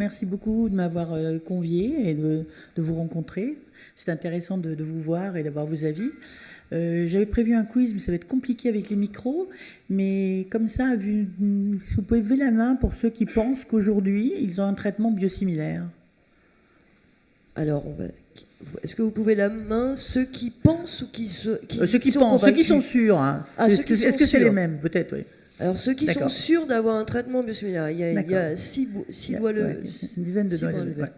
Merci beaucoup de m'avoir convié et de vous rencontrer. C'est intéressant de vous voir et d'avoir vos avis. J'avais prévu un quiz, mais ça va être compliqué avec les micros. Mais comme ça, si vous pouvez lever la main pour ceux qui pensent qu'aujourd'hui, ils ont un traitement biosimilaire. Alors, est-ce que vous pouvez la main ceux qui pensent ou ceux qui pensent, ceux qui sont sûrs. Hein. Est-ce que c'est les mêmes? Peut-être, oui. Alors, ceux qui sont sûrs d'avoir un traitement biosimilaire, il y a 6 doigts levés. Une dizaine de doigts levés. Ouais.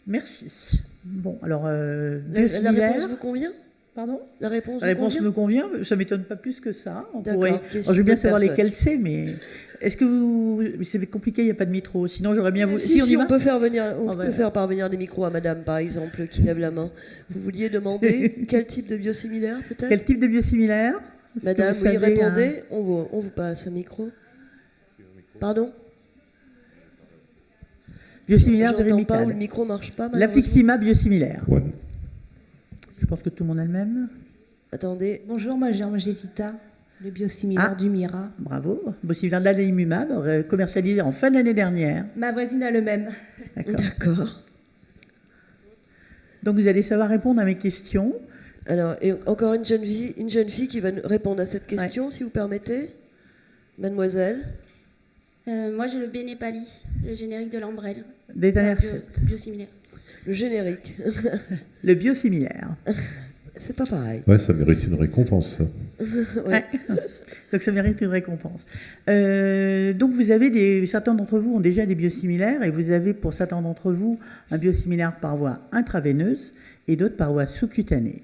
Merci. Bon, alors, biosimilaire... La réponse vous convient? Pardon? La réponse me convient. Ça ne m'étonne pas plus que ça. D'accord. Je veux bien savoir lesquels c'est, mais... Est-ce que vous... C'est compliqué, il n'y a pas de micro. Sinon, j'aurais bien... On peut faire parvenir des micros à madame, par exemple, qui lève la main. Vous vouliez demander quel type de biosimilaire, peut-être? Quel type de biosimilaire? Madame, oui, répondez. On vous passe un micro. Pardon? Biosimilaire de J'entends pas, ou le micro marche pas. L'Afliximab biosimilaire. Ouais. Je pense que tout le monde a le même. Attendez. Bonjour, moi j'ai Vita, le biosimilaire du Mira. Bravo. Biosimilaire de l'adalimumab, commercialisé en fin d'année dernière. Ma voisine a le même. D'accord. Donc vous allez savoir répondre à mes questions. Alors, et encore une jeune fille qui va répondre à cette question, si vous permettez. Mademoiselle. Moi, j'ai le Benepali, le générique de l'Ambrelle. Biosimilaire. Le générique. Le biosimilaire. C'est pas pareil. Ouais, ça mérite une récompense. Ouais. Donc ça mérite une récompense. Donc certains d'entre vous ont déjà des biosimilaires et vous avez pour certains d'entre vous un biosimilaire par voie intraveineuse et d'autres par voie sous-cutanée.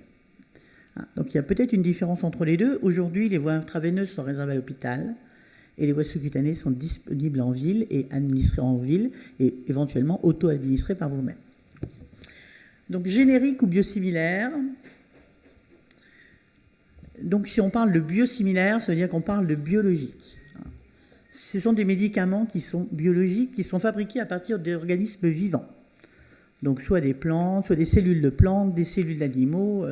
Donc il y a peut-être une différence entre les deux. Aujourd'hui, les voies intraveineuses sont réservées à l'hôpital et les voies sous-cutanées sont disponibles en ville et administrées en ville et éventuellement auto-administrées par vous-même. Donc générique ou biosimilaire. Donc si on parle de biosimilaire, ça veut dire qu'on parle de biologique. Ce sont des médicaments qui sont biologiques, qui sont fabriqués à partir d'organismes vivants. Donc soit des plantes, soit des cellules de plantes, des cellules d'animaux,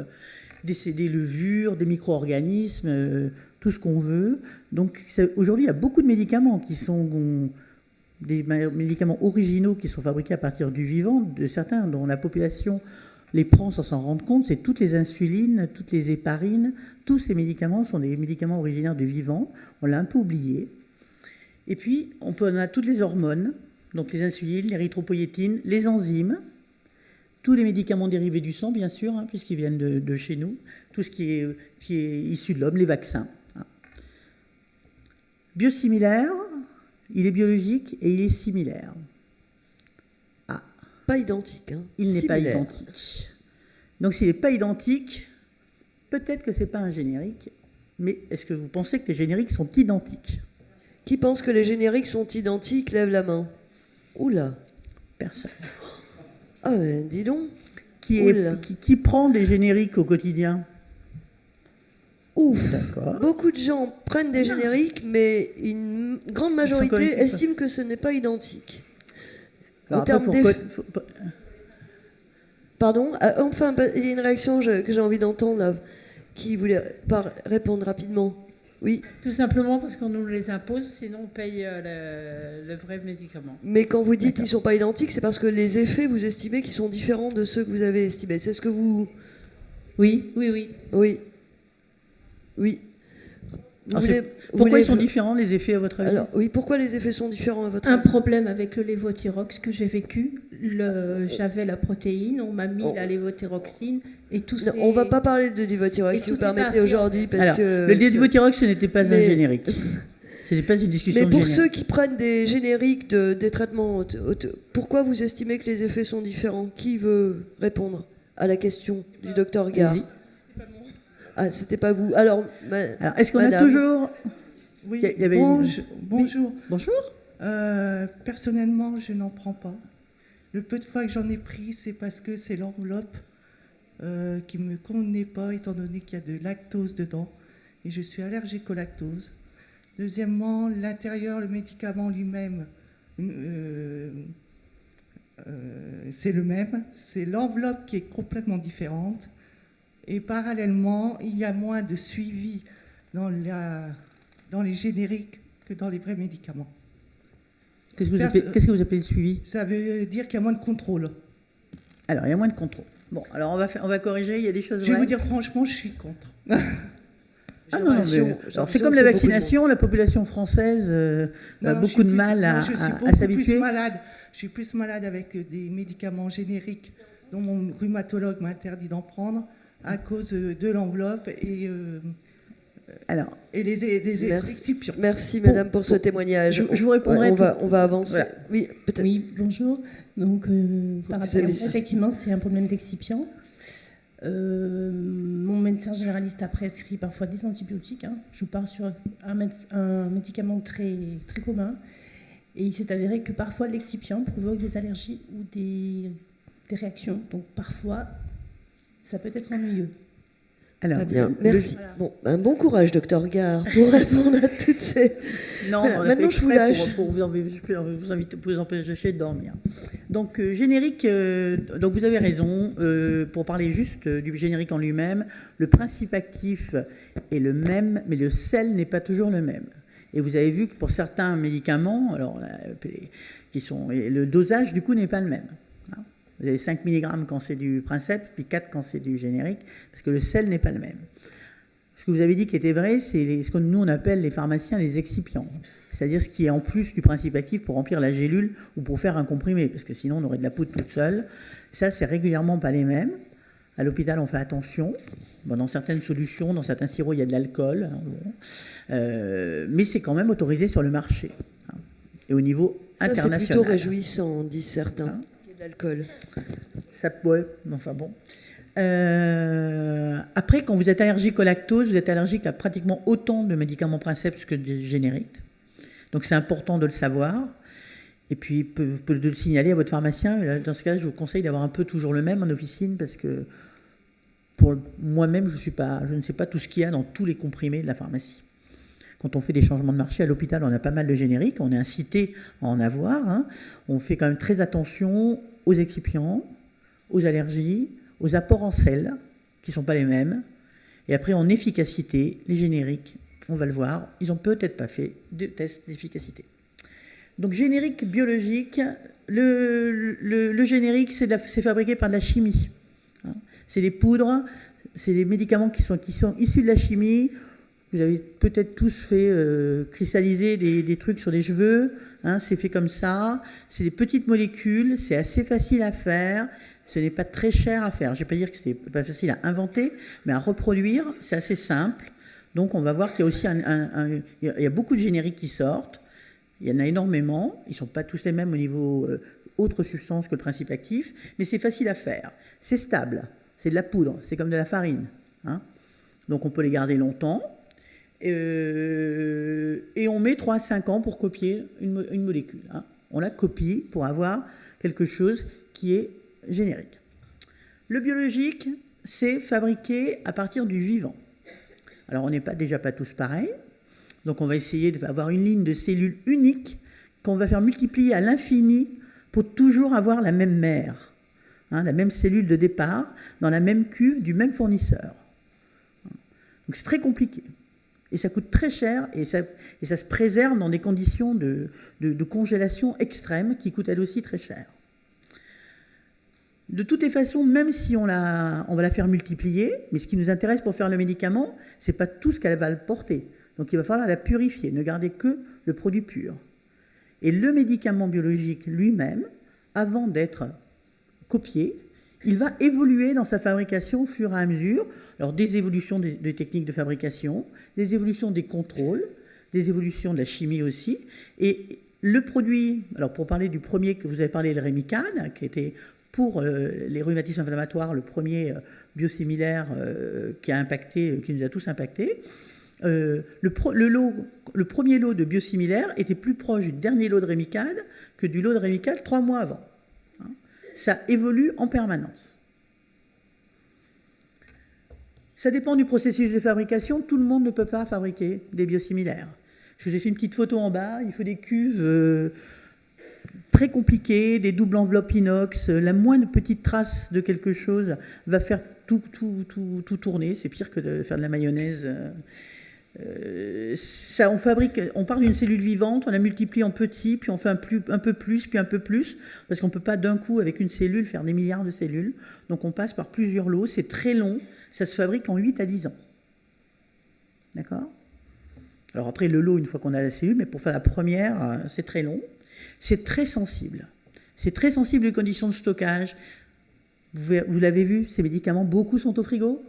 des levures, des micro-organismes, tout ce qu'on veut. Donc aujourd'hui, il y a beaucoup de médicaments qui sont des médicaments originaux qui sont fabriqués à partir du vivant, de certains dont la population les prend sans s'en rendre compte. C'est toutes les insulines, toutes les héparines, tous ces médicaments sont des médicaments originaires du vivant. On l'a un peu oublié. Et puis, on a toutes les hormones, donc les insulines, l'érythropoïétine, les enzymes, tous les médicaments dérivés du sang, bien sûr, puisqu'ils viennent de chez nous, tout ce qui est issu de l'homme, les vaccins. Biosimilaire, il est biologique et il est similaire. Pas identique. Il n'est pas identique. Donc s'il n'est pas identique, peut-être que ce n'est pas un générique, mais est-ce que vous pensez que les génériques sont identiques? Qui pense que les génériques sont identiques, lève la main. Oula. Personne. Ah ben, dis donc. Qui prend des génériques au quotidien? Ouf. D'accord. Beaucoup de gens prennent des génériques, mais une grande majorité estime que ce n'est pas identique. Alors, en termes Pardon. Enfin, il y a une réaction que j'ai envie d'entendre là, qui voulait répondre rapidement. Oui. Tout simplement parce qu'on nous les impose, sinon on paye le vrai médicament. Mais quand vous dites qu'ils ne sont pas identiques, c'est parce que les effets, vous estimez qu'ils sont différents de ceux que vous avez estimés. C'est ce que vous... Oui. Pourquoi ils sont différents, les effets, à votre avis? Alors, oui, pourquoi les effets sont différents, à votre avis? Un problème avec le lévothyrox que j'ai vécu. J'avais la protéine, on m'a mis la lévothyroxine et tout ça. On ne va pas parler de lévothyrox, si vous permettez, aujourd'hui. Le lévothyrox, ce n'était pas un générique. Ce n'est pas une discussion générique. Mais pour ceux qui prennent des génériques, des traitements, pourquoi vous estimez que les effets sont différents? Qui veut répondre à la question du docteur Gare? Ah, c'était pas vous. Alors est-ce qu'on a toujours... Oui, bonjour. Bonjour. Personnellement, je n'en prends pas. Le peu de fois que j'en ai pris, c'est parce que c'est l'enveloppe qui ne me convenait pas, étant donné qu'il y a de lactose dedans. Et je suis allergique au lactose. Deuxièmement, l'intérieur, le médicament lui-même, c'est le même. C'est l'enveloppe qui est complètement différente. Et parallèlement, il y a moins de suivi dans les génériques que dans les vrais médicaments. Qu'est-ce que vous appelez le suivi? Ça veut dire qu'il y a moins de contrôle. Alors, il y a moins de contrôle. Bon, alors on va corriger, il y a des choses... Je vais vous dire franchement, je suis contre. Ah non, c'est comme la vaccination, la population française a beaucoup de mal à s'habituer. Je suis plus malade avec des médicaments génériques dont mon rhumatologue m'a interdit d'en prendre à cause de l'enveloppe et les excipients. Merci madame pour ce témoignage. Je vous répondrai. On va avancer. Voilà. Oui, peut-être. Oui, bonjour. Donc, par rapport à ça, effectivement, c'est un problème d'excipient. Mon médecin généraliste a prescrit parfois des antibiotiques. Je pars sur un médicament très, très commun. Et il s'est avéré que parfois l'excipient provoque des allergies ou des réactions. Donc parfois, ça peut être ennuyeux. Alors, bien, merci. Voilà. Bon courage, docteur Gare, pour répondre à toutes ces... Non, voilà, maintenant je vous lâche. Pour vous empêcher de dormir. Donc, générique, donc vous avez raison. Pour parler juste du générique en lui-même, le principe actif est le même, mais le sel n'est pas toujours le même. Et vous avez vu que pour certains médicaments, alors, le dosage, du coup, n'est pas le même. Vous avez 5 mg quand c'est du Princeps, puis 4 quand c'est du générique, parce que le sel n'est pas le même. Ce que vous avez dit qui était vrai, c'est ce que nous on appelle les pharmaciens les excipients, c'est-à-dire ce qui est en plus du principe actif pour remplir la gélule ou pour faire un comprimé, parce que sinon on aurait de la poudre toute seule. Ça, c'est régulièrement pas les mêmes. À l'hôpital, on fait attention. Dans certaines solutions, dans certains sirops, il y a de l'alcool, mais c'est quand même autorisé sur le marché. Et au niveau international. C'est plutôt réjouissant, disent certains. D'alcool. Ça peut, enfin bon. Après, quand vous êtes allergique au lactose, vous êtes allergique à pratiquement autant de médicaments Princeps que de génériques. Donc c'est important de le savoir. Et puis de le signaler à votre pharmacien. Dans ce cas-là, je vous conseille d'avoir un peu toujours le même en officine parce que pour moi-même, je ne sais pas tout ce qu'il y a dans tous les comprimés de la pharmacie. Quand on fait des changements de marché à l'hôpital, on a pas mal de génériques, on est incité à en avoir. On fait quand même très attention aux excipients, aux allergies, aux apports en sel, qui ne sont pas les mêmes. Et après, en efficacité, les génériques, on va le voir, ils n'ont peut-être pas fait de test d'efficacité. Donc, générique biologique, le générique, c'est fabriqué par de la chimie. C'est des poudres, c'est des médicaments qui sont issus de la chimie. Vous avez peut-être tous fait cristalliser des trucs sur des cheveux. C'est fait comme ça. C'est des petites molécules. C'est assez facile à faire. Ce n'est pas très cher à faire. Je ne vais pas dire que ce n'est pas facile à inventer, mais à reproduire, c'est assez simple. Donc, on va voir qu'il y a aussi il y a beaucoup de génériques qui sortent. Il y en a énormément. Ils ne sont pas tous les mêmes au niveau autre substance que le principe actif, mais c'est facile à faire. C'est stable. C'est de la poudre. C'est comme de la farine. Donc, on peut les garder longtemps. Et on met 3 à 5 ans pour copier une molécule. On la copie pour avoir quelque chose qui est générique. Le biologique, c'est fabriqué à partir du vivant. Alors, on n'est déjà pas tous pareils. Donc, on va essayer d'avoir une ligne de cellules unique qu'on va faire multiplier à l'infini pour toujours avoir la même mère, la même cellule de départ, dans la même cuve du même fournisseur. Donc, c'est très compliqué. Et ça coûte très cher et ça se préserve dans des conditions de congélation extrême qui coûtent elles aussi très cher. De toutes les façons, même si on va la faire multiplier, mais ce qui nous intéresse pour faire le médicament, ce n'est pas tout ce qu'elle va le porter. Donc il va falloir la purifier, ne garder que le produit pur. Et le médicament biologique lui-même, avant d'être copié, il va évoluer dans sa fabrication au fur et à mesure. Alors des évolutions des techniques de fabrication, des évolutions des contrôles, des évolutions de la chimie aussi. Et le produit, alors pour parler du premier que vous avez parlé, le Rémicade, qui était pour les rhumatismes inflammatoires le premier biosimilaire qui nous a tous impactés, le premier lot de biosimilaires était plus proche du dernier lot de Rémicade que du lot de Rémicade 3 mois avant. Ça évolue en permanence. Ça dépend du processus de fabrication. Tout le monde ne peut pas fabriquer des biosimilaires. Je vous ai fait une petite photo en bas. Il faut des cuves très compliquées, des doubles enveloppes inox. La moindre petite trace de quelque chose va faire tout tourner. C'est pire que de faire de la mayonnaise. On part d'une cellule vivante, on la multiplie en petits, puis on fait un peu plus, puis un peu plus, parce qu'on ne peut pas d'un coup, avec une cellule, faire des milliards de cellules. Donc on passe par plusieurs lots, c'est très long, ça se fabrique en 8 à 10 ans. D'accord ? Alors après, le lot, une fois qu'on a la cellule, mais pour faire la première, c'est très long. C'est très sensible. C'est très sensible aux conditions de stockage. Vous l'avez vu, ces médicaments, beaucoup sont au frigo.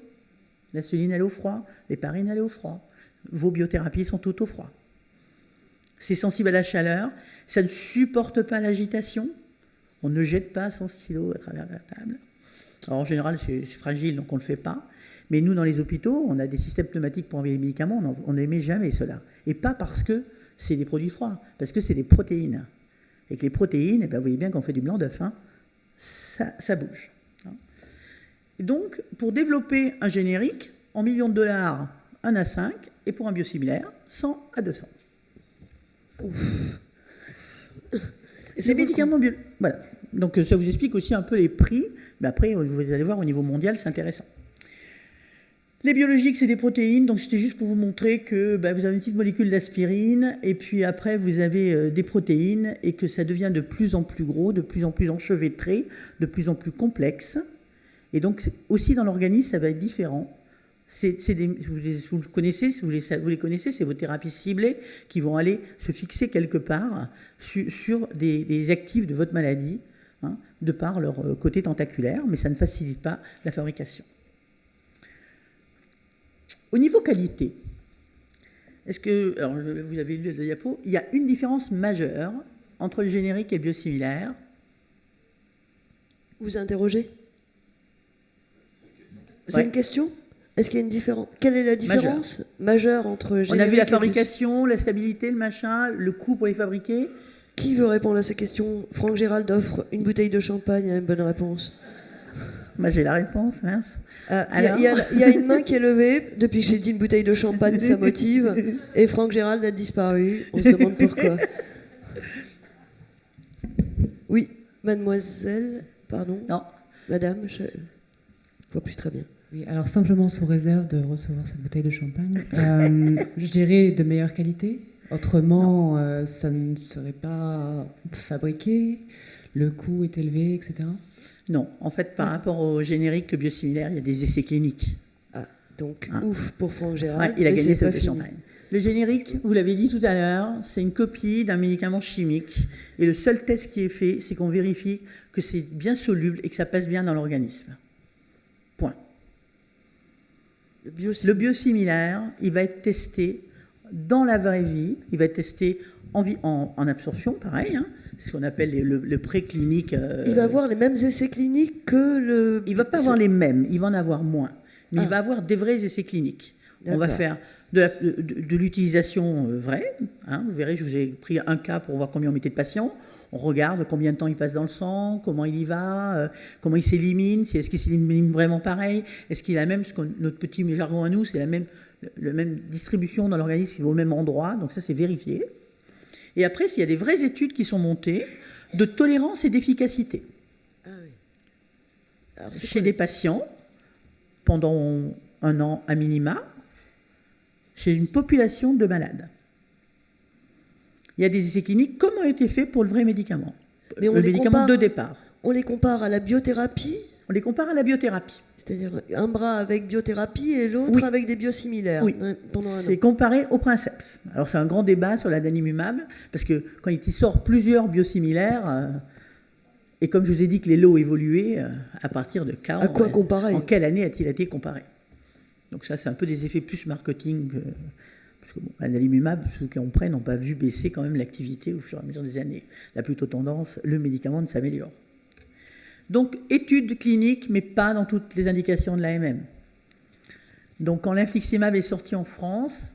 L'insuline, elle est au froid. L'héparine, elle est au froid. Vos biothérapies sont toutes au froid. C'est sensible à la chaleur. Ça ne supporte pas l'agitation. On ne jette pas son stylo à travers la table. Alors en général, c'est fragile, donc on ne le fait pas. Mais nous, dans les hôpitaux, on a des systèmes pneumatiques pour enlever les médicaments. On n'aimait jamais cela. Et pas parce que c'est des produits froids, parce que c'est des protéines. Et que les protéines, vous voyez bien qu'on fait du blanc d'œuf, ça bouge. Et donc, pour développer un générique, en millions de dollars, 1 à 5, et pour un biosimilaire, 100 à 200. Ouf. Et ces médicaments bio... Voilà. Donc ça vous explique aussi un peu les prix, mais après, vous allez voir, au niveau mondial, c'est intéressant. Les biologiques, c'est des protéines, donc c'était juste pour vous montrer que vous avez une petite molécule d'aspirine, et puis après vous avez des protéines, et que ça devient de plus en plus gros, de plus en plus enchevêtré, de plus en plus complexe. Et donc aussi dans l'organisme, ça va être différent. Vous les connaissez, c'est vos thérapies ciblées qui vont aller se fixer quelque part sur des actifs de votre maladie, de par leur côté tentaculaire, mais ça ne facilite pas la fabrication. Au niveau qualité, alors vous avez lu le diapo, il y a une différence majeure entre le générique et le biosimilaire. Vous interrogez ? C'est une question ? Est-ce qu'il y a une différence ? Quelle est la différence majeure entre générique et... On a vu la fabrication, la stabilité, le machin, le coût pour les fabriquer. Qui veut répondre à ces questions ? Franck Gérald offre une bouteille de champagne à une bonne réponse. Moi, j'ai la réponse, mince. Il y a une main qui est levée. Depuis que j'ai dit une bouteille de champagne, ça motive. Et Franck Gérald a disparu. On se demande pourquoi. Oui, mademoiselle, pardon. Non. Madame, je ne vois plus très bien. Oui, alors simplement sous réserve de recevoir cette bouteille de champagne. Je dirais de meilleure qualité. Autrement, ça ne serait pas fabriqué. Le coût est élevé, etc. Non, en fait, par rapport au générique, le biosimilaire, il y a des essais cliniques. Ah, donc ouf pour Franck Gérald. Il a gagné sa bouteille de champagne. Le générique, vous l'avez dit tout à l'heure, c'est une copie d'un médicament chimique. Et le seul test qui est fait, c'est qu'on vérifie que c'est bien soluble et que ça passe bien dans l'organisme. Point. Le biosimilaire, il va être testé dans la vraie vie. Il va être testé en absorption, pareil, ce qu'on appelle le préclinique. Il va avoir les mêmes essais cliniques que le... Il ne va pas avoir les mêmes, il va en avoir moins. Mais il va avoir des vrais essais cliniques. On va faire de l'utilisation vraie. Vous verrez, je vous ai pris un cas pour voir combien on mettait de patients. On regarde combien de temps il passe dans le sang, comment il y va, comment il s'élimine, est-ce qu'il s'élimine vraiment pareil, est-ce qu'il a même, notre petit jargon à nous, c'est la même distribution dans l'organisme, il va au même endroit, donc ça c'est vérifié. Et après, s'il y a des vraies études qui sont montées de tolérance et d'efficacité. Ah oui. Alors, chez des patients, pendant 1 an à minima, chez une population de malades. Il y a des essais cliniques comme ont été faits pour le vrai médicament. Mais le médicament de départ. On les compare à la biothérapie ? On les compare à la biothérapie. C'est-à-dire un bras avec biothérapie et l'autre avec des biosimilaires. Oui, c'est comparé au princeps. Alors c'est un grand débat sur l'adalimumab, parce que quand il sort plusieurs biosimilaires, et comme je vous ai dit que les lots évoluaient, à partir de quand, à quoi comparer ? En quelle année a-t-il été comparé ? Donc ça, c'est un peu des effets plus marketing. Parce que l'adalimumab, ceux qui en prennent n'ont pas vu baisser quand même l'activité au fur et à mesure des années. La plutôt tendance, le médicament ne s'améliore. Donc, études cliniques, mais pas dans toutes les indications de l'AMM. Donc, quand l'infliximab est sorti en France,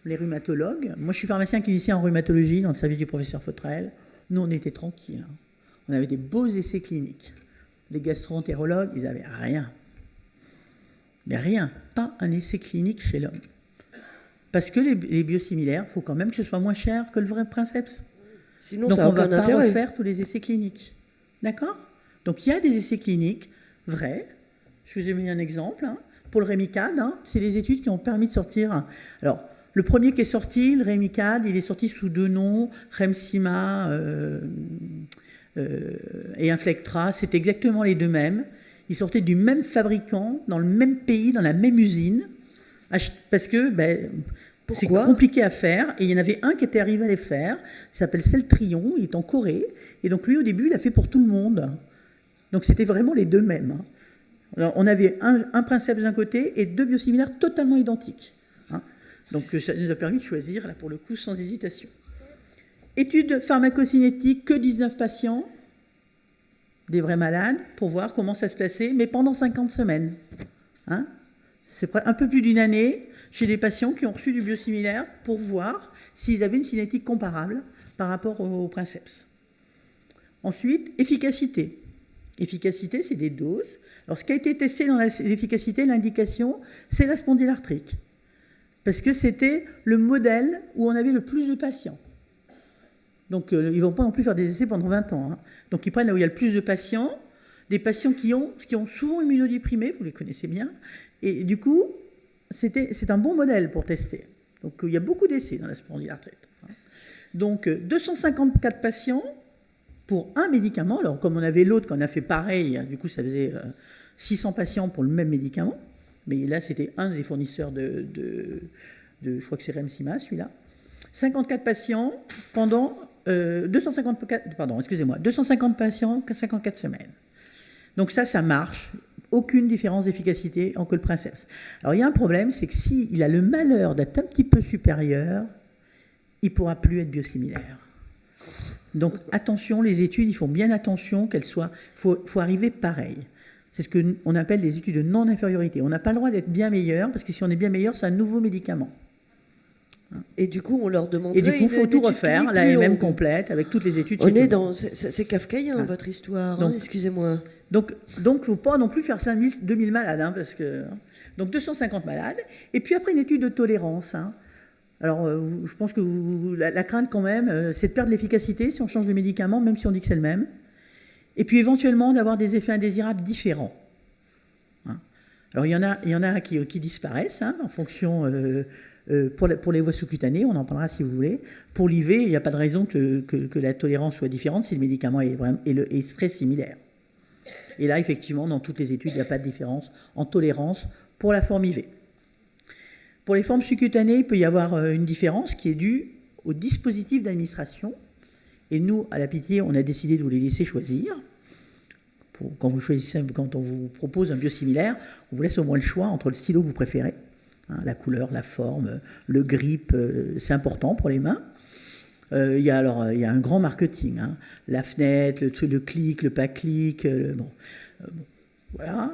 les rhumatologues, moi je suis pharmacien clinicien en rhumatologie dans le service du professeur Fautrel, nous on était tranquilles. On avait des beaux essais cliniques. Les gastro-entérologues, ils n'avaient rien. Mais rien, pas un essai clinique chez l'homme. Parce que les biosimilaires, il faut quand même que ce soit moins cher que le vrai princeps. Sinon, donc ça n'a aucun intérêt. Donc on ne va pas refaire tous les essais cliniques. D'accord ? Donc il y a des essais cliniques vrais. Je vous ai mis un exemple. pour le Rémicade. Hein. C'est les études qui ont permis de sortir. Alors, le premier qui est sorti, le Rémicade, il est sorti sous 2 noms, Remsima et Inflectra. C'est exactement les 2 mêmes. Ils sortaient du même fabricant, dans le même pays, dans la même usine, parce que c'est compliqué à faire. Et il y en avait un qui était arrivé à les faire. Il s'appelle Celtrion, il est en Corée. Et donc lui, au début, il a fait pour tout le monde. Donc c'était vraiment les 2 mêmes. Hein. Alors, on avait un princeps d'un côté et 2 biosimilaires totalement identiques. Hein. Donc ça nous a permis de choisir, là pour le coup, sans hésitation. Étude pharmacocinétique, que 19 patients, des vrais malades, pour voir comment ça se passait, mais pendant 50 semaines. Hein. C'est un peu plus d'1 année chez des patients qui ont reçu du biosimilaire pour voir s'ils avaient une cinétique comparable par rapport au princeps. Ensuite, efficacité. Efficacité, c'est des doses. Alors, ce qui a été testé dans l'efficacité, l'indication, c'est la spondylarthrite. Parce que c'était le modèle où on avait le plus de patients. Donc, ils ne vont pas non plus faire des essais pendant 20 ans. Hein. Donc, ils prennent là où il y a le plus de patients, des patients qui ont souvent immunodéprimés, vous les connaissez bien. Et du coup, c'est un bon modèle pour tester. Donc, il y a beaucoup d'essais dans la spondylarthrite. Donc, 254 patients pour un médicament. Alors, comme on avait l'autre, qu'on a fait pareil, du coup, ça faisait 600 patients pour le même médicament. Mais là, c'était un des fournisseurs de je crois que c'est Remsima, celui-là. 54 patients pendant 250 patients, 54 semaines. Donc ça marche. Aucune différence d'efficacité entre le princeps. Alors, il y a un problème, c'est que s'il a le malheur d'être un petit peu supérieur, il ne pourra plus être biosimilaire. Donc, attention, les études, il faut bien attention qu'elles soient... Il faut arriver pareil. C'est ce qu'on appelle les études de non-infériorité. On n'a pas le droit d'être bien meilleur, parce que si on est bien meilleur, c'est un nouveau médicament. Et du coup, on leur demanderait... Et du coup, il faut tout refaire, la MM complète, avec toutes les études. On est dans... C'est kafkaïen, votre histoire, donc, excusez-moi. Donc, il ne faut pas non plus faire 2000 malades, hein, parce que... Donc, 250 malades. Et puis après, une étude de tolérance. Hein. Alors, je pense que la crainte, quand même, c'est de perdre l'efficacité si on change de médicament, même si on dit que c'est le même. Et puis, éventuellement, d'avoir des effets indésirables différents. Hein. Alors, il y en a qui disparaissent, hein, en fonction... pour les voies sous-cutanées, on en parlera si vous voulez. Pour l'IV, il n'y a pas de raison que la tolérance soit différente si le médicament est très similaire. Et là, effectivement, dans toutes les études, il n'y a pas de différence en tolérance pour la forme IV. Pour les formes sous-cutanées, il peut y avoir une différence qui est due au dispositif d'administration. Et nous, à la Pitié, on a décidé de vous les laisser choisir. Quand on vous propose un biosimilaire, on vous laisse au moins le choix entre le stylo que vous préférez. Hein, la couleur, la forme, le grip, c'est important pour les mains. Il y a un grand marketing. Hein, la fenêtre, le clic, le pas clic. Voilà.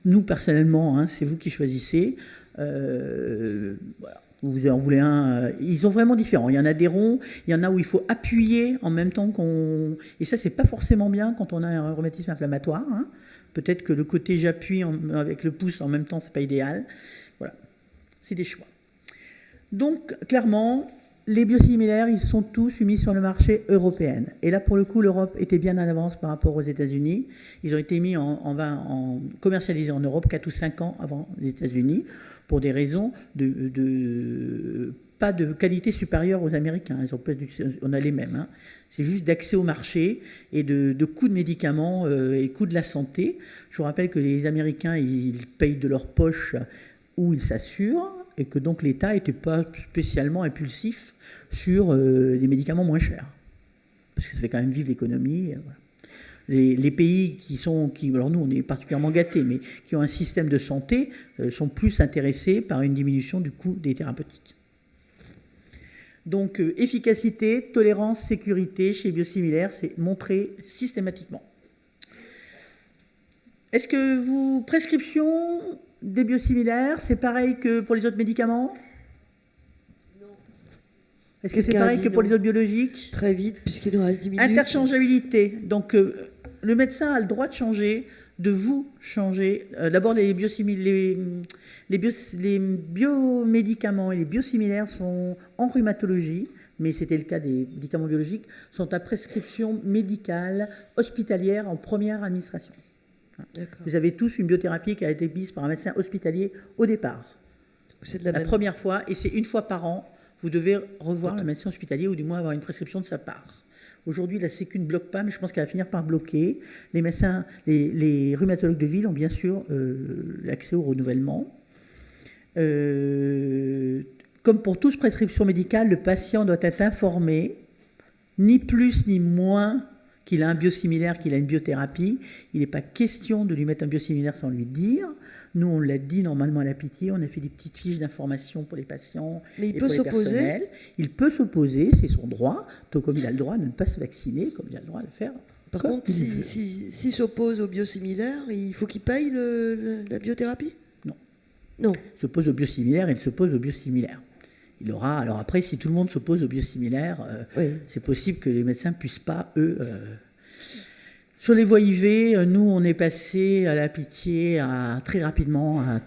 Nous, personnellement, hein, c'est vous qui choisissez. Voilà. Vous en voulez un. Ils sont vraiment différents. Il y en a des ronds, il y en a où il faut appuyer en même temps qu'on. Et ça, c'est pas forcément bien quand on a un rhumatisme inflammatoire. Hein. Peut-être que le côté j'appuie avec le pouce en même temps, c'est pas idéal. Voilà. C'est des choix. Donc, clairement, les biosimilaires, ils sont tous mis sur le marché européen. Et là, pour le coup, l'Europe était bien en avance par rapport aux États-Unis. Ils ont été mis commercialisés en Europe 4 ou 5 ans avant les États-Unis pour des raisons pas de qualité supérieure aux Américains. On a les mêmes. Hein. C'est juste d'accès au marché et de coûts de médicaments et coûts de la santé. Je vous rappelle que les Américains, ils payent de leur poche où ils s'assurent et que donc l'État n'était pas spécialement impulsif sur les médicaments moins chers. Parce que ça fait quand même vivre l'économie. Voilà. Les pays alors nous on est particulièrement gâtés, mais qui ont un système de santé sont plus intéressés par une diminution du coût des thérapeutiques. Donc efficacité, tolérance, sécurité chez les biosimilaires, c'est montré systématiquement. Est-ce que prescription des biosimilaires, c'est pareil que pour les autres médicaments ? Non. Est-ce que c'est pareil que pour les autres biologiques ? Très vite, puisqu'il nous reste 10 minutes. Interchangeabilité. Donc, le médecin a le droit de changer, de vous changer. D'abord, les biomédicaments et les biosimilaires sont en rhumatologie, mais c'était le cas des médicaments biologiques, sont à prescription médicale hospitalière en première administration. Vous avez tous une biothérapie qui a été mise par un médecin hospitalier au départ. C'est de la première fois, et c'est une fois par an, vous devez revoir le médecin hospitalier ou du moins avoir une prescription de sa part. Aujourd'hui, la Sécu ne bloque pas, mais je pense qu'elle va finir par bloquer. Les médecins, les rhumatologues de ville ont bien sûr l'accès au renouvellement. Comme pour toute prescription médicale, le patient doit être informé, ni plus ni moins, qu'il a un biosimilaire, qu'il a une biothérapie. Il n'est pas question de lui mettre un biosimilaire sans lui dire. Nous, on l'a dit normalement à la Pitié, on a fait des petites fiches d'information pour les patients. Mais il peut s'opposer. Il peut s'opposer, c'est son droit, tout comme il a le droit de ne pas se vacciner, comme il a le droit de le faire. Par contre, s'il s'oppose au biosimilaire, il faut qu'il paye la biothérapie ? Non. Il s'oppose au biosimilaire, il s'oppose au biosimilaire. Il aura. Alors après, si tout le monde s'oppose au biosimilaire, c'est possible que les médecins ne puissent pas, eux. Sur les voies IV, nous, on est passé à la Pitié très rapidement à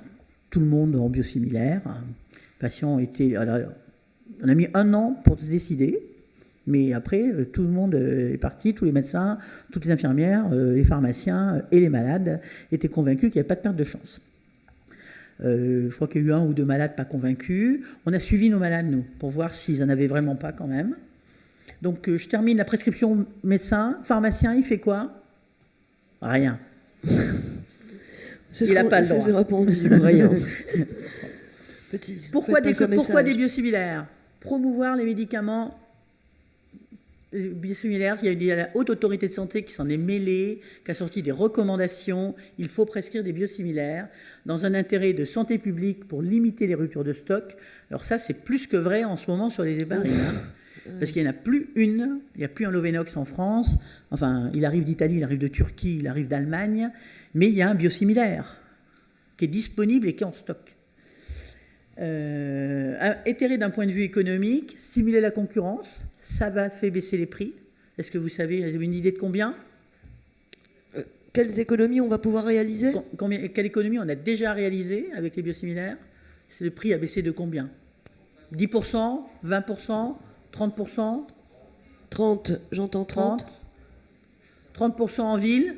tout le monde en biosimilaire. Les patients étaient. On a mis 1 an pour se décider, mais après, tout le monde est parti, tous les médecins, toutes les infirmières, les pharmaciens et les malades étaient convaincus qu'il n'y avait pas de perte de chance. Je crois qu'il y a eu 1 ou 2 malades pas convaincus. On a suivi nos malades, nous, pour voir s'ils n'en avaient vraiment pas quand même. Donc, je termine la prescription médecin. Pharmacien, il fait quoi ? Rien. Il n'a pas le droit. C'est répondu, rien. Pourquoi des biosimilaires ? Promouvoir les médicaments biosimilaires. Il y a la Haute Autorité de Santé qui s'en est mêlée, qui a sorti des recommandations. Il faut prescrire des biosimilaires dans un intérêt de santé publique pour limiter les ruptures de stock. Alors ça, c'est plus que vrai en ce moment sur les héparines. Parce qu'il n'y en a plus une. Il n'y a plus un Lovenox en France. Enfin, il arrive d'Italie, il arrive de Turquie, il arrive d'Allemagne. Mais il y a un biosimilaire qui est disponible et qui est en stock. Éthéré d'un point de vue économique, stimuler la concurrence, ça va faire baisser les prix. Est-ce que vous avez une idée de combien ? Quelles économies on va pouvoir réaliser ? Quelle économie on a déjà réalisée avec les biosimilaires ? Le prix a baissé de combien ? 10%, 20%, 30%. 30, j'entends 30. 30% en ville,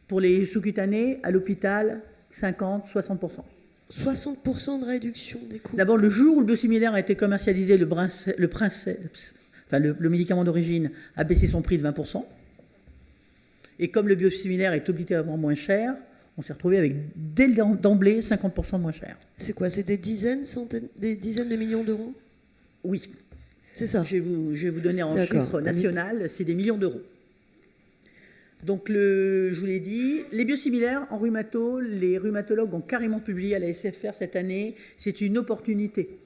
pour les sous-cutanés, à l'hôpital, 50, 60%. 60% de réduction des coûts. D'abord, le jour où le biosimilaire a été commercialisé, le médicament d'origine a baissé son prix de 20%. Et comme le biosimilaire est obligatoirement moins cher, on s'est retrouvé avec, dès d'emblée, 50% de moins cher. C'est quoi ? C'est des dizaines de millions d'euros ? Oui. C'est ça. Je vais vous donner en chiffre national, c'est des millions d'euros. Donc, je vous l'ai dit, les biosimilaires en rhumato, les rhumatologues ont carrément publié à la SFR cette année, c'est une opportunité.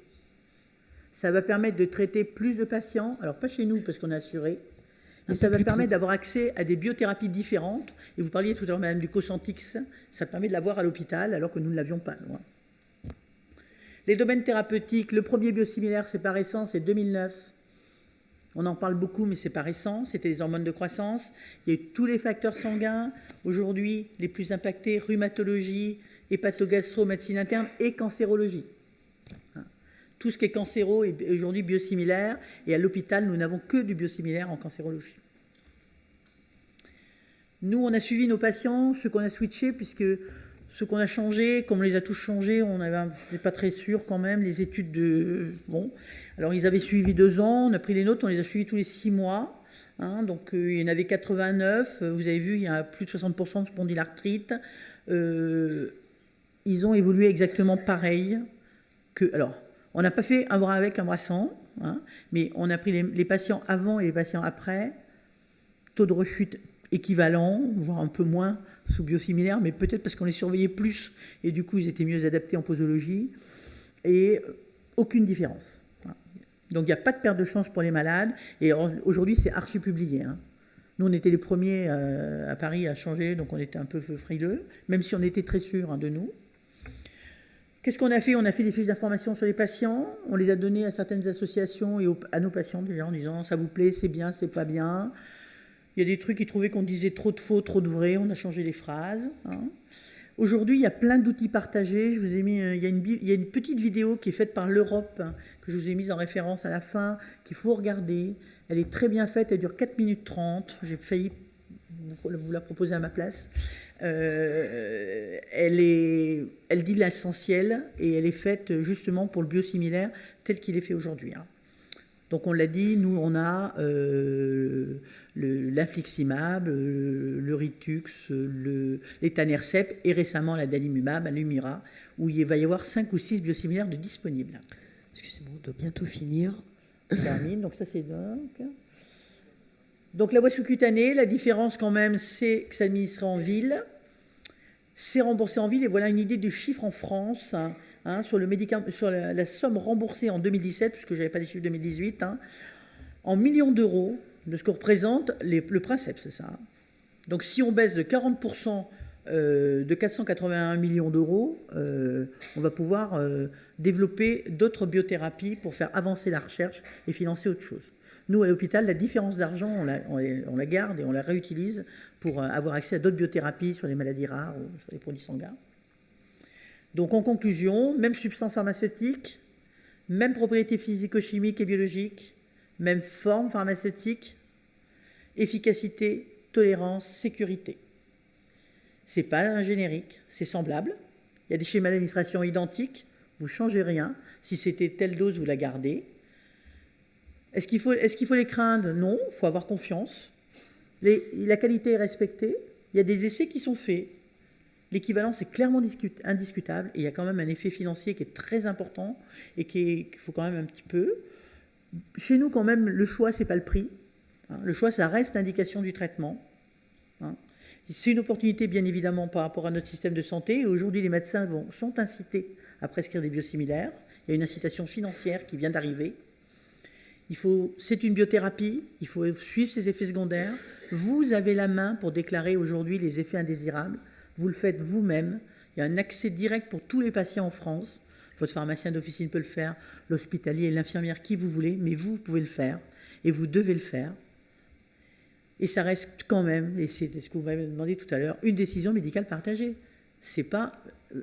Ça va permettre de traiter plus de patients, alors pas chez nous parce qu'on est assuré, mais ça va permettre d'avoir accès à des biothérapies différentes. Et vous parliez tout à l'heure, madame, du Cosentyx, ça permet de l'avoir à l'hôpital alors que nous ne l'avions pas, loin. Les domaines thérapeutiques, le premier biosimilaire, c'est pas récent, c'est 2009. On en parle beaucoup, mais c'est pas récent. C'était les hormones de croissance. Il y a eu tous les facteurs sanguins. Aujourd'hui, les plus impactés, rhumatologie, hépatogastro, médecine interne et cancérologie. Tout ce qui est cancéro est aujourd'hui biosimilaire. Et à l'hôpital, nous n'avons que du biosimilaire en cancérologie. Nous, on a suivi nos patients, ceux qu'on a switchés, puisque ceux qu'on a changés, comme on les a tous changés, je n'étais pas très sûr quand même, les études de... Bon, alors ils avaient suivi 2 ans, on a pris les notes, on les a suivis tous les 6 mois. Donc il y en avait 89, vous avez vu, il y a plus de 60% de spondylarthrite. Ils ont évolué exactement pareil que... Alors, on n'a pas fait un bras avec, un bras sans, mais on a pris les patients avant et les patients après, taux de rechute équivalent, voire un peu moins sous biosimilaire, mais peut-être parce qu'on les surveillait plus et du coup ils étaient mieux adaptés en posologie, et aucune différence. Donc il n'y a pas de perte de chance pour les malades, et aujourd'hui c'est archi publié. Nous on était les premiers à Paris à changer, donc on était un peu frileux, même si on était très sûrs de nous. Qu'est-ce qu'on a fait ? On a fait des fiches d'information sur les patients, on les a données à certaines associations et à nos patients déjà en disant ça vous plaît, c'est bien, c'est pas bien. Il y a des trucs qui trouvaient qu'on disait trop de faux, trop de vrai, on a changé les phrases. Aujourd'hui, il y a plein d'outils partagés. Je vous ai mis, il y a une petite vidéo qui est faite par l'Europe, que je vous ai mise en référence à la fin, qu'il faut regarder. Elle est très bien faite, elle dure 4 minutes 30. J'ai failli vous la proposez à ma place. Elle dit l'essentiel et elle est faite justement pour le biosimilaire tel qu'il est fait aujourd'hui. Donc on l'a dit, nous on a l'infliximab, le Ritux, l'étanercept et récemment la dalimumab, Lumira, où il va y avoir 5 ou 6 biosimilaires de disponibles. Excusez-moi, on doit bientôt finir. Termine, donc ça c'est donc la voie sous-cutanée, la différence quand même, c'est que c'est administré en ville, c'est remboursé en ville, et voilà une idée du chiffre en France, sur le médicament, sur la somme remboursée en 2017, puisque je n'avais pas les chiffres 2018, en millions d'euros de ce que représente le Princeps, c'est ça. Donc si on baisse de 40% de 481 millions d'euros, on va pouvoir développer d'autres biothérapies pour faire avancer la recherche et financer autre chose. Nous, à l'hôpital, la différence d'argent, on la garde et on la réutilise pour avoir accès à d'autres biothérapies sur les maladies rares ou sur les produits sanguins. Donc, en conclusion, même substance pharmaceutique, même propriétés physico-chimiques et biologiques, même forme pharmaceutique, efficacité, tolérance, sécurité. Ce n'est pas un générique, c'est semblable. Il y a des schémas d'administration identiques, vous ne changez rien. Si c'était telle dose, vous la gardez. Est-ce qu'il faut les craindre? Non, il faut avoir confiance. La qualité est respectée. Il y a des essais qui sont faits. L'équivalence est clairement indiscutable. Et il y a quand même un effet financier qui est très important et qu'il faut quand même un petit peu. Chez nous, quand même, le choix, ce n'est pas le prix. Le choix, ça reste l'indication du traitement. C'est une opportunité, bien évidemment, par rapport à notre système de santé. Et aujourd'hui, les médecins sont incités à prescrire des biosimilaires. Il y a une incitation financière qui vient d'arriver. C'est une biothérapie, il faut suivre ses effets secondaires. Vous avez la main pour déclarer aujourd'hui les effets indésirables. Vous le faites vous-même. Il y a un accès direct pour tous les patients en France. Votre pharmacien d'officine peut le faire, l'hospitalier, l'infirmière, qui vous voulez, mais vous pouvez le faire et vous devez le faire. Et ça reste quand même, et c'est ce que vous m'avez demandé tout à l'heure, une décision médicale partagée. Ce n'est pas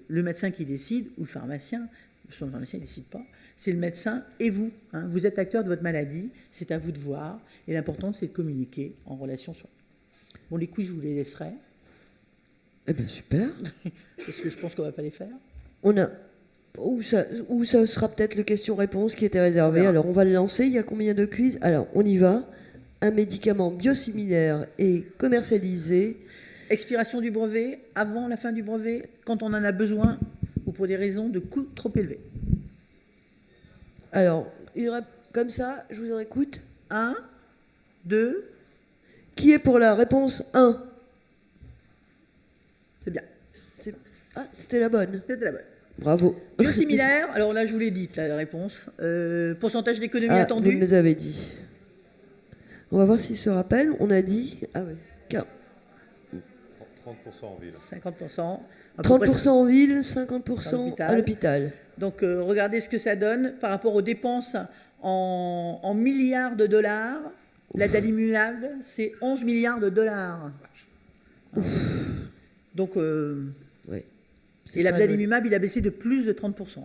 le médecin qui décide ou le pharmacien. Le pharmacien ne décide pas. C'est le médecin et vous. Vous êtes acteur de votre maladie, c'est à vous de voir. Et l'important, c'est de communiquer en relation sur. Bon, les quiz, je vous les laisserai. Eh bien, super. Parce que je pense qu'on ne va pas les faire. Ou ça sera peut-être le question-réponse qui était réservé. Alors, on va le lancer. Il y a combien de quiz? Alors, on y va. Un médicament biosimilaire est commercialisé. Expiration du brevet, avant la fin du brevet, quand on en a besoin, ou pour des raisons de coûts trop élevés. Alors, comme ça, je vous en écoute. 1, 2. Qui est pour la réponse 1? C'est bien. C'était la bonne. C'était la bonne. Bravo. Biosimilaire, alors là, je vous l'ai dit, la réponse. Pourcentage d'économie attendue. Vous me les avez dit. On va voir s'il se rappelle. On a dit... Ah oui. 30% en ville. 50%. 30% en ville, 50% à l'hôpital. Donc, regardez ce que ça donne par rapport aux dépenses en milliards de dollars. La dalimumab, c'est 11 milliards de dollars. Donc, ouais, et la dalimumab, il a baissé de plus de 30%.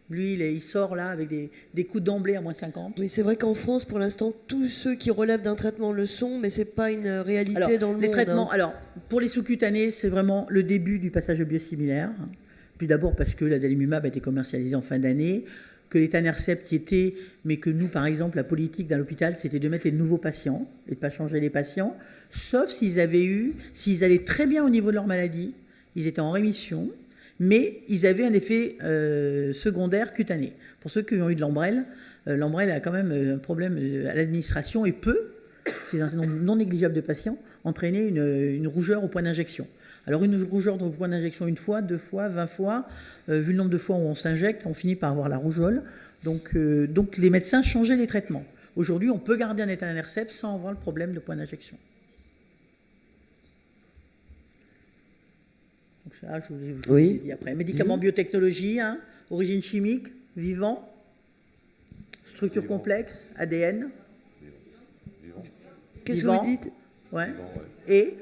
Lui, il sort là avec des coûts d'emblée à moins 50. Oui, c'est vrai qu'en France, pour l'instant, tous ceux qui relèvent d'un traitement le sont, mais ce n'est pas une réalité dans le monde. Traitements, alors, pour les sous-cutanés, c'est vraiment le début du passage au biosimilaire. Puis d'abord parce que la dalimumab a été commercialisée en fin d'année, que l'étanercept y était, mais que nous, par exemple, la politique dans l'hôpital, c'était de mettre les nouveaux patients et de ne pas changer les patients, sauf s'ils allaient très bien au niveau de leur maladie, ils étaient en rémission, mais ils avaient un effet secondaire cutané. Pour ceux qui ont eu de l'Ambrelle, l'Ambrelle a quand même un problème à l'administration et peut, c'est un nombre non négligeable de patients, entraîner une rougeur au point d'injection. Alors une rougeur au point d'injection une fois, 2 fois, 20 fois, vu le nombre de fois où on s'injecte, on finit par avoir la rougeole. Donc les médecins changeaient les traitements. Aujourd'hui, on peut garder un étanercept sans avoir le problème de point d'injection. Donc ça, je vous ai dit après. Médicaments biotechnologie, origine chimique, vivant, structure complexe, ADN. Qu'est-ce que vous dites? Ouais. Et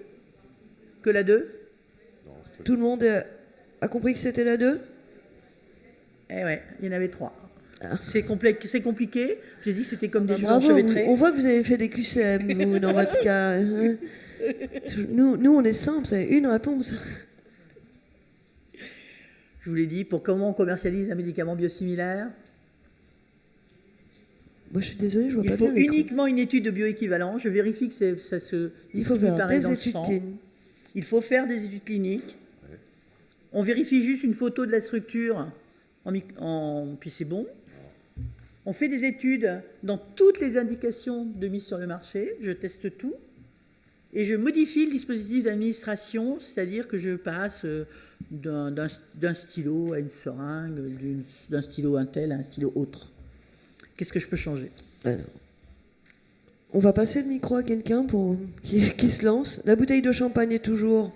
que la 2? Tout le monde a compris que c'était la 2? Eh ouais, il y en avait 3. C'est compliqué. J'ai dit que c'était comme des jeux bravo, enchevêtrés. on voit que vous avez fait des QCM, vous, dans votre cas. Hein. Nous, on est simple, c'est une réponse. Je vous l'ai dit, pour comment on commercialise un médicament biosimilaire. Moi, je suis désolée, je vois Il pas faut bien. uniquement une étude de bioéquivalence. Je vérifie que ça se distribue pareil dans le sang. Il faut faire des études cliniques. On vérifie juste une photo de la structure, puis c'est bon. On fait des études dans toutes les indications de mise sur le marché. Je teste tout. Et je modifie le dispositif d'administration, c'est-à-dire que je passe d'un stylo à une seringue, d'un stylo un tel à un stylo autre. Qu'est-ce que je peux changer? Alors, on va passer le micro à quelqu'un qui se lance. La bouteille de champagne est toujours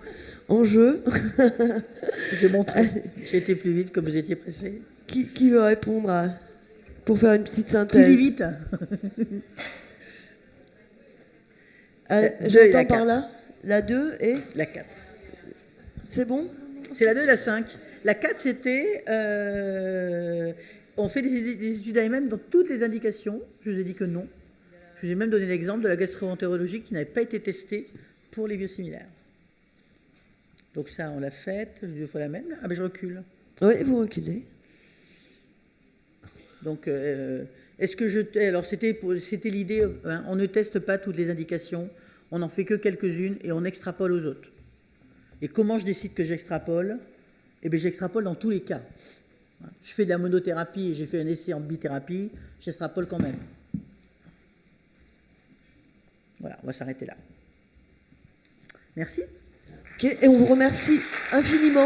en jeu. J'ai montré. J'ai été plus vite comme vous étiez pressé. Qui veut répondre pour faire une petite synthèse? Qui dit vite? J'entends par là la 2 et la 4. C'est bon? C'est la 2 et la 5. La 4, c'était... on fait des études AMM dans toutes les indications. Je vous ai dit que non. Je vous ai même donné l'exemple de la gastro-entérologie qui n'avait pas été testée pour les biosimilaires. Donc ça, on l'a fait. Deux fois la même. Ah ben je recule. Oui, vous reculez. Donc, est-ce que alors c'était l'idée, hein, on ne teste pas toutes les indications, on n'en fait que quelques-unes et on extrapole aux autres. Et comment je décide que j'extrapole? Eh bien, j'extrapole dans tous les cas. Je fais de la monothérapie et j'ai fait un essai en bithérapie, j'extrapole quand même. Voilà, on va s'arrêter là. Merci. Okay, et on vous remercie infiniment.